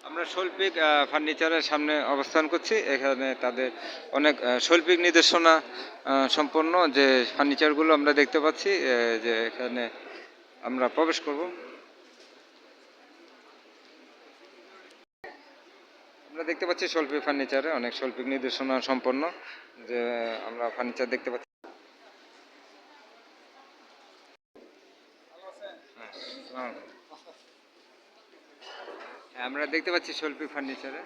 আমরা শৈল্পিক ফার্নিচারের সামনে অবস্থান করছি। এখানে তাদের অনেক শৈল্পিক নির্দেশনা সম্পন্ন যে ফার্নিচারগুলো আমরা দেখতে পাচ্ছি, যে এখানে আমরা প্রবেশ করব। আমরা দেখতে পাচ্ছি শৈল্পিক ফার্নিচারে অনেক শৈল্পিক নির্দেশনা সম্পন্ন যে আমরা ফার্নিচার দেখতে পাচ্ছি। হ্যাঁ, আমরা দেখতে পাচ্ছি শৈল্পিক ফার্নিচারে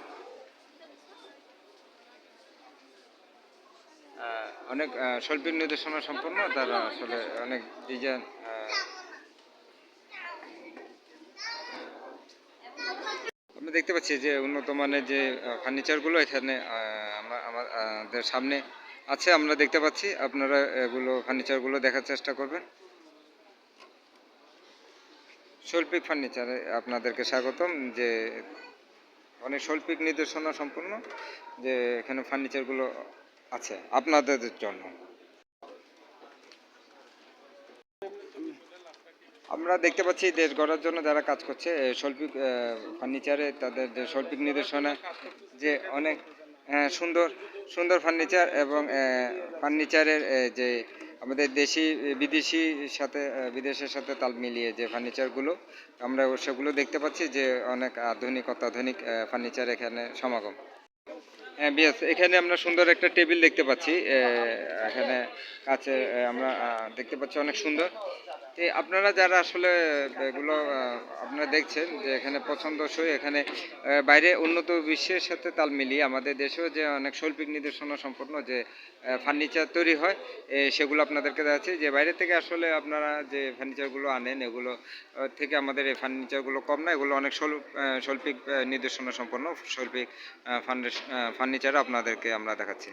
অনেক শৈল্পিক নির্দেশনা সম্পন্ন। তারা আসলে অনেক ডিজাইন আমরা দেখতে পাচ্ছি যে উন্নত মানের যে ফার্নিচারগুলো এখানে আমাদের সামনে আছে। আমরা দেখতে পাচ্ছি, আপনারা এগুলো ফার্নিচারগুলো দেখার চেষ্টা করবেন। শৈল্পিক ফার্নিচারে আপনাদেরকে স্বাগতম। যে অনেক শৈল্পিক নির্দেশনা সম্পন্ন যে এখানে ফার্নিচারগুলো আছে আপনাদের জন্য। আমরা দেখতে পাচ্ছি দেশ গড়ার জন্য যারা কাজ করছে শৈল্পিক ফার্নিচারে তাদের যে শৈল্পিক নির্দেশনা যে অনেক সুন্দর সুন্দর ফার্নিচার এবং ফার্নিচারের যে আমাদের দেশি বিদেশি সাথে বিদেশের সাথে তাল মিলিয়ে যে ফার্নিচারগুলো আমরা সেগুলো দেখতে পাচ্ছি যে অনেক আধুনিক অত্যাধুনিক ফার্নিচার এখানে সমাগম। হ্যাঁ বিয়াস, এখানে আমরা সুন্দর একটা টেবিল দেখতে পাচ্ছি। এখানে কাছে আমরা দেখতে পাচ্ছি অনেক সুন্দর। আপনারা যারা আসলে এগুলো আপনারা দেখছেন যে এখানে পছন্দসই, এখানে বাইরে উন্নত বিশ্বের সাথে তাল মিলিয়ে আমাদের দেশেও যে অনেক শৈল্পিক নির্দেশনা সম্পন্ন যে ফার্নিচার তৈরি হয়, সেগুলো আপনাদেরকে দেখাচ্ছি। যে বাইরে থেকে আসলে আপনারা যে ফার্নিচারগুলো আনেন এগুলো থেকে আমাদের এই ফার্নিচারগুলো কম না, এগুলো অনেক শৈল্পিক নির্দেশনা সম্পন্ন শৈল্পিক ফার্নিচার আপনাদেরকে আমরা দেখাচ্ছি।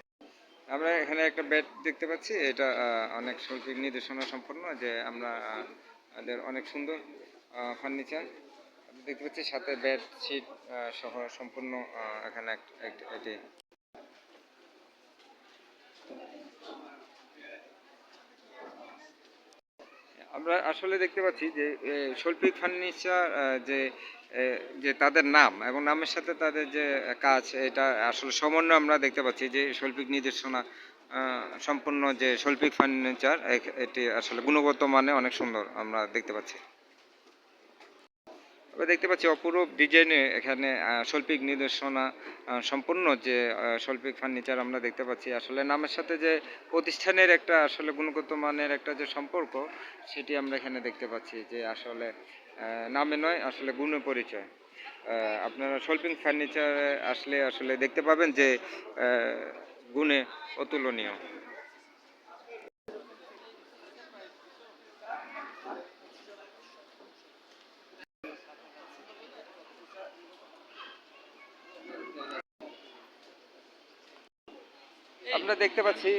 আমরা এখানে একটা বেড দেখতে পাচ্ছি, এটা অনেক শৈল্পিক নির্দেশনা সম্পন্ন যে আমরা আমাদের অনেক সুন্দর ফার্নিচার দেখতে পাচ্ছি, সাথে বেড শিট সহ সম্পূর্ণ এখানে এটি। আমরা আসলে দেখতে পাচ্ছি যে শৈল্পিক ফার্নিচার যে যে তাদের নাম এবং নামের সাথে তাদের যে কাজ, এটা আসলে সমন্বয় আমরা দেখতে পাচ্ছি যে শৈল্পিক নির্দেশনা সম্পূর্ণ যে শৈল্পিক ফার্নিচার এটি আসলে গুণগত মানে অনেক সুন্দর আমরা দেখতে পাচ্ছি। আমরা দেখতে পাচ্ছি অপরূপ ডিজাইনে এখানে শৈল্পিক নির্দেশনা সম্পূর্ণ যে শৈল্পিক ফার্নিচার আমরা দেখতে পাচ্ছি। আসলে নামের সাথে যে প্রতিষ্ঠানের একটা আসলে গুণগত মানের একটা যে সম্পর্ক, সেটি আমরা এখানে দেখতে পাচ্ছি যে আসলে নামে নয়, আসলে গুণে পরিচয়। আপনারা শৈল্পিক ফার্নিচারে আসলে আসলে দেখতে পাবেন যে গুণে অতুলনীয়। আমরা দেখতে পাচ্ছি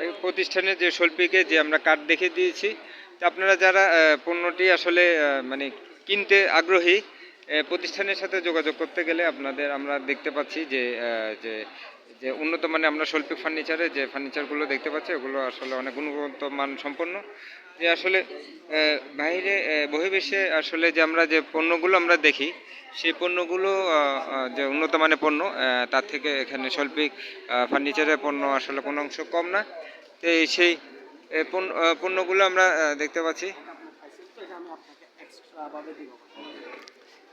এই প্রতিষ্ঠানের যে শৈল্পিকে যে আমরা কার্ড দেখে দিয়েছি। তো আপনারা যারা পণ্যটি আসলে মানে কিনতে আগ্রহী, প্রতিষ্ঠানের সাথে যোগাযোগ করতে গেলে আপনাদের আমরা দেখতে পাচ্ছি যে যে যে উন্নত মানের আমরা শৈল্পিক ফার্নিচারে যে ফার্নিচারগুলো দেখতে পাচ্ছি ওগুলো আসলে অনেক গুণগত মান সম্পন্ন। যে আসলে বাইরে বহির্বিশ্বে আসলে যে আমরা যে পণ্যগুলো আমরা দেখি, সেই পণ্যগুলো যে উন্নত মানের পণ্য, তার থেকে এখানে শৈল্পিক ফার্নিচারের পণ্য আসলে কোনো অংশ কম না। তো সেই পণ্যগুলো আমরা দেখতে পাচ্ছি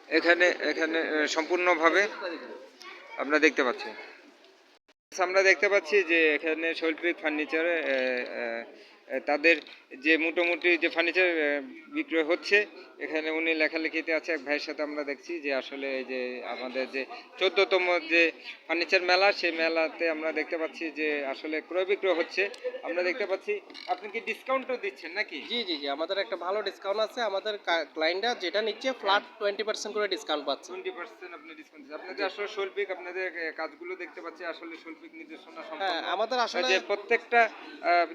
এখানে এখানে সম্পূর্ণভাবে আমরা দেখতে পাচ্ছি। আমরা দেখতে পাচ্ছি যে এখানে শৈল্পিক ফার্নিচারে তাদের যে মোটামুটি যে ফার্নিচার বিক্রয় হচ্ছে, এখানে উনি লেখালেখিতে আছে এক ভাইয়ের সাথে আমরা দেখছি যে আসলে এই যে আমাদের যে 14তম যে ফার্নিচার মেলা, সেই মেলাতে আমরা দেখতে পাচ্ছি যে আসলে ক্রয় বিক্রয় হচ্ছে। আমরা দেখতে পাচ্ছি আপনি কি ডিসকাউন্টও দিচ্ছেন নাকি? জি জি জি, আমাদের একটা ভালো ডিসকাউন্ট আছে। আমাদের ক্লায়েন্টরা যেটা নিচ্ছে ফ্ল্যাট 20% করে ডিসকাউন্ট পাচ্ছে। 20% আপনি ডিসকাউন্ট দিচ্ছেন। আপনাদের আসলে শৈল্পিক আপনাদের কাজগুলো দেখতে পাচ্ছি আসলে শৈল্পিক নির্দেশনা হ্যাঁ, সম্পন্ন। আমাদের আসলে যে প্রত্যেকটা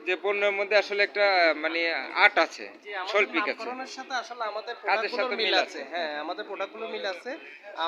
যে পণ্যের মধ্যে আসলে একটা মানে মানে আর্ট আছে, জি, আমাদের শৈল্পিক আছে। নামকরণের সাথে আসলে আমাদের কাজের প্রোডাক্টগুলোর সাথে মিল মিল আছে। আছে। হ্যাঁ, আমাদের প্রোডাক্টগুলো মিল আছে।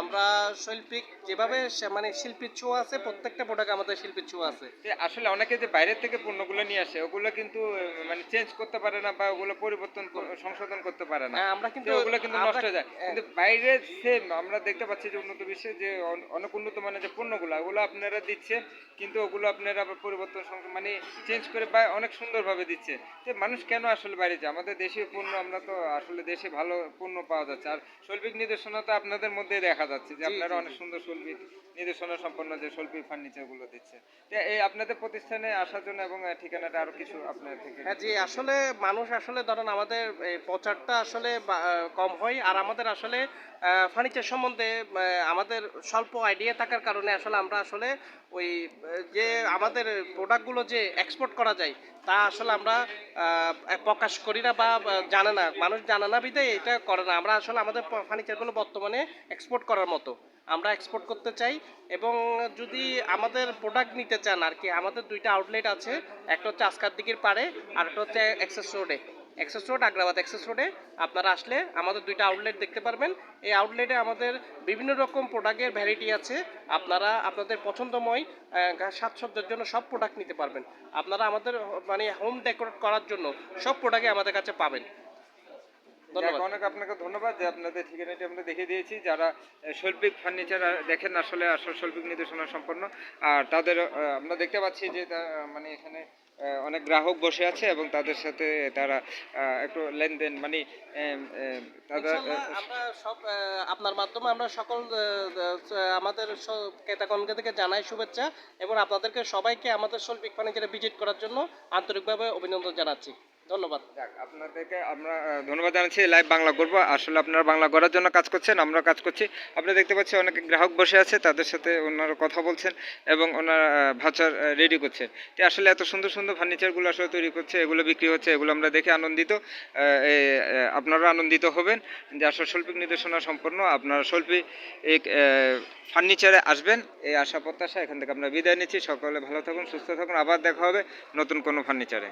আমরা শৈল্পিক যেভাবে মানে শিল্পীর ছোঁয়া আছে, প্রত্যেকটা প্রোডাক্ট আমাদের শিল্পীর ছোঁয়া আছে। আসলে অনেকে যে বাইরের থেকে পণ্যগুলো নিয়ে আসে ওগুলো কিন্তু মানে চেঞ্জ করতে পারে না বা ওগুলো পরিবর্তন সংশোধন করতে পারে না। হ্যাঁ, আমরা তো কিন্তু ওগুলো কিন্তু আমরা নষ্ট হয়ে যায়, হ্যাঁ, কিন্তু বাইরে সেম আমরা দেখতে পাচ্ছি যে উন্নত বিশ্বে যে অনেক উন্নত মানের যে পণ্যগুলো ওগুলো আপনারা দিচ্ছে, কিন্তু ওগুলো আপনারা আবার পরিবর্তন মানে চেঞ্জ করে বা অনেক সুন্দরভাবে দিচ্ছে। যে মানুষ কেন আসলে বাইরে যায়, আমাদের দেশীয় পণ্য আমরা তো আসলে দেশে ভালো পণ্য পাওয়া যাচ্ছে। আর শৈল্পিক নিদর্শনা তো আপনাদের মধ্যে দেখা যাচ্ছে যে জি, আপনারা জি, অনেক জি। সুন্দর শৈল্পিক নিদর্শনা সম্পন্ন যে শৈল্পিক ফার্নিচারগুলো দিচ্ছে। তো এই আপনাদের প্রতিষ্ঠানে আসার জন্য এবং ঠিকানাটা আরো কিছু আপনার থেকে হ্যাঁ, জি, আসলে মানুষ আসলে ধরেন আমাদের এই প্রচারটা আসলে কম হয়, আর আমাদের আসলে ফার্নিচার সম্বন্ধে আমাদের স্বল্প আইডিয়া থাকার কারণে আসলে আমরা আসলে ওই যে আমাদের প্রোডাক্টগুলো যে এক্সপোর্ট করা যায় তা আসলে আমরা প্রকাশ করি না বা জানে না, মানুষ জানে না বিধায় এটা করে না। আমরা আসলে আমাদের ফার্নিচারগুলো বর্তমানে এক্সপোর্ট করার মতো আমরা এক্সপোর্ট করতে চাই। এবং যদি আমাদের প্রোডাক্ট নিতে চান আর কি, আমাদের দুইটা আউটলেট আছে। একটা হচ্ছে আসকার দিকের পাড়ে, আর একটা হচ্ছে এক্সেস রোডে। এক্সেস রোড, আগ্রাবাদ এক্সেস রোডে আপনারা আসলে আমাদের দুইটা আউটলেট দেখতে পারবেন। এই আউটলেটে আমাদের বিভিন্ন রকম প্রোডাক্টের ভ্যারাইটি আছে। আপনারা আপনাদের পছন্দময় সাজসজ্জার জন্য সব প্রোডাক্ট নিতে পারবেন। আপনারা আমাদের মানে হোম ডেকোরেট করার জন্য সব প্রোডাক্টই আমাদের কাছে পাবেন। যাক, ধন্যবাদ। অনেক আপনাকে ধন্যবাদ যে আপনাদের ঠিকানাটি আমরা দেখিয়ে দিয়েছি। যারা শৈল্পিক ফার্নিচার দেখেন আসলে আসল শৈল্পিক নির্দেশনা সম্পন্ন। আর তাদের আমরা দেখতে পাচ্ছি যে মানে এখানে অনেক গ্রাহক বসে আছে এবং তাদের সাথে তারা একটু লেনদেন মানে তাদের ইনশাআল্লাহ আমরা সব আপনার মাধ্যমে আমরা সকল আমাদের ক্রেতাগণকে থেকে জানাই শুভেচ্ছা, এবং আপনাদেরকে সবাইকে আমাদের শৈল্পিক ফার্নিচারে ভিজিট করার জন্য আন্তরিকভাবে অভিনন্দন জানাচ্ছি। ধন্যবাদ। যাক, আপনাদেরকে আমরা ধন্যবাদ জানাচ্ছি। লাইভ বাংলা করব, আসলে আপনারা বাংলা করার জন্য কাজ করছেন, আমরা কাজ করছি। আপনি দেখতে পাচ্ছেন অনেক গ্রাহক বসে আছে, তাদের সাথে ওনারা কথা বলছেন এবং ওনারা ভাউচার রেডি করছে। তো আসলে এত সুন্দর সুন্দর ফার্নিচারগুলো আসলে তৈরি করছে, এগুলো বিক্রি হচ্ছে, এগুলো আমরা দেখে আনন্দিত। আপনারা আনন্দিত হবেন যে আসলে শৈল্পিক নির্দেশনা সম্পন্ন আপনারা শৈল্পিক ফার্নিচারে আসবেন, এই আশা প্রত্যাশা এখান থেকে আমরা বিদায় নিচ্ছি। সকলে ভালো থাকুন, সুস্থ থাকুন, আবার দেখা হবে নতুন কোনো ফার্নিচারে।